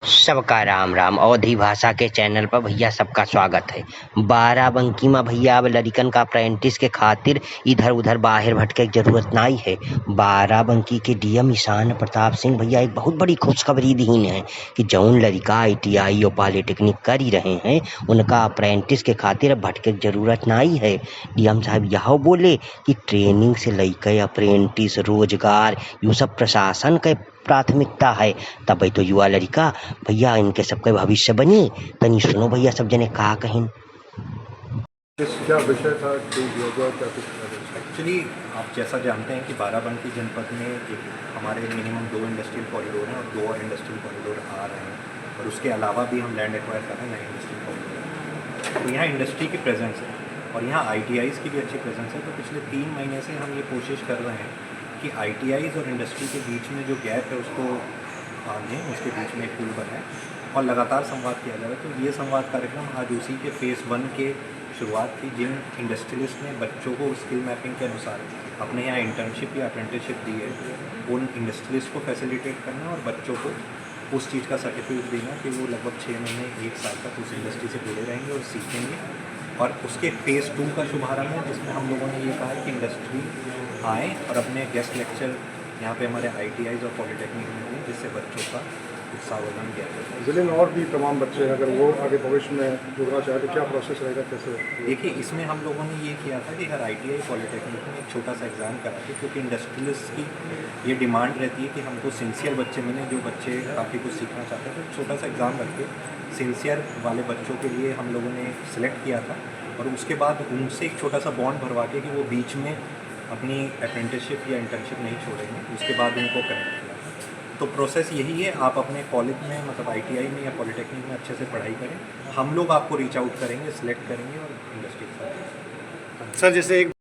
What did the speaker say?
सबका राम राम। अवधी भाषा के चैनल पर भैया सबका स्वागत है। बाराबंकी में भैया अब लड़िकन का अप्रेंटिस के खातिर इधर उधर बाहर भटके की जरूरत नहीं है। बाराबंकी के डीएम ईशान प्रताप सिंह भैया एक बहुत बड़ी खुशखबरी दी है कि जौन लड़का आईटीआई और पॉलिटेक्निक कर ही रहे हैं उनका अप्रेंटिस के खातिर अब भटके की जरूरत नहीं है। डीएम साहब यह बोले कि ट्रेनिंग से लेकर अप्रेंटिस रोजगार ये सब प्रशासन के प्राथमिकता है। तब तो युवा लड़का भैया इनके सबके भविष्य बनी। तनी सुनो भैया सब जने का कहीं। क्या विषय था जो दिया गया, क्या कुछ एक्चुअली आप जैसा जानते हैं कि बाराबंकी जनपद में एक हमारे मिनिमम 2 इंडस्ट्रियल कॉरिडोर हैं और 2 और इंडस्ट्रियल कॉरिडोर आ रहे हैं और उसके अलावा भी हम लैंड एक्वायर कर रहे हैं नए इंडस्ट्रियल कॉरिडोर। तो यहाँ इंडस्ट्री की प्रेजेंस है और यहाँ आईटीआईज़ की भी अच्छी प्रेजेंस है। तो पिछले 3 महीने से हम ये कोशिश कर रहे हैं कि आईटीआईज़ और इंडस्ट्री के बीच में जो गैप है उसको बांधें, उसके बीच में एक पुल बनाएं और लगातार संवाद किया जा रहा है। तो ये संवाद कार्यक्रम आज उसी के फेज़ 1 के शुरुआत की, जिन इंडस्ट्रियलिस्ट ने बच्चों को स्किल मैपिंग के अनुसार अपने यहाँ इंटर्नशिप या अप्रेंटिसशिप दी है उन इंडस्ट्रियलिस्ट को फैसिलिटेट करना और बच्चों को उस चीज़ का सर्टिफिकेट देना कि वो लगभग 6 महीने 1 साल तक उस इंडस्ट्री से जुड़े रहेंगे और सीखेंगे। और उसके फेज़ 2 का शुभारंभ है जिसमें हम लोगों ने ये कहा है कि इंडस्ट्री आएँ और अपने गेस्ट लेक्चर यहाँ पे हमारे आईटीआईज़ और पॉलिटेक्निक में दें, जिससे बच्चों का उत्साहवर्धन किया जाए। जिले में और भी तमाम बच्चे हैं, अगर वो आगे भविष्य में जुड़ना चाहे तो क्या प्रोसेस रहेगा, कैसे? देखिए, इसमें हम लोगों ने ये किया था कि हर आईटीआई पॉलिटेक्निक में एक छोटा सा एग्ज़ाम करा के, क्योंकि इंडस्ट्रियलिस्ट की ये डिमांड रहती है कि हमको सिंसियर बच्चे मिले जो बच्चे काफ़ी कुछ सीखना चाहते हैं। तो छोटा सा एग्ज़ाम रख के सिंसियर वाले बच्चों के लिए हम लोगों ने सिलेक्ट किया था और उसके बाद उनसे एक छोटा सा बॉन्ड भरवा के कि वो बीच में अपनी अप्रेंटिसशिप या इंटर्नशिप नहीं छोड़ेंगे, उसके बाद उनको कनेक्ट किया। तो प्रोसेस यही है, आप अपने कॉलेज में मतलब आईटीआई में या पॉलिटेक्निक में अच्छे से पढ़ाई करें, हम लोग आपको रीच आउट करेंगे, सिलेक्ट करेंगे और इंडस्ट्री के साथ। सर, जैसे एक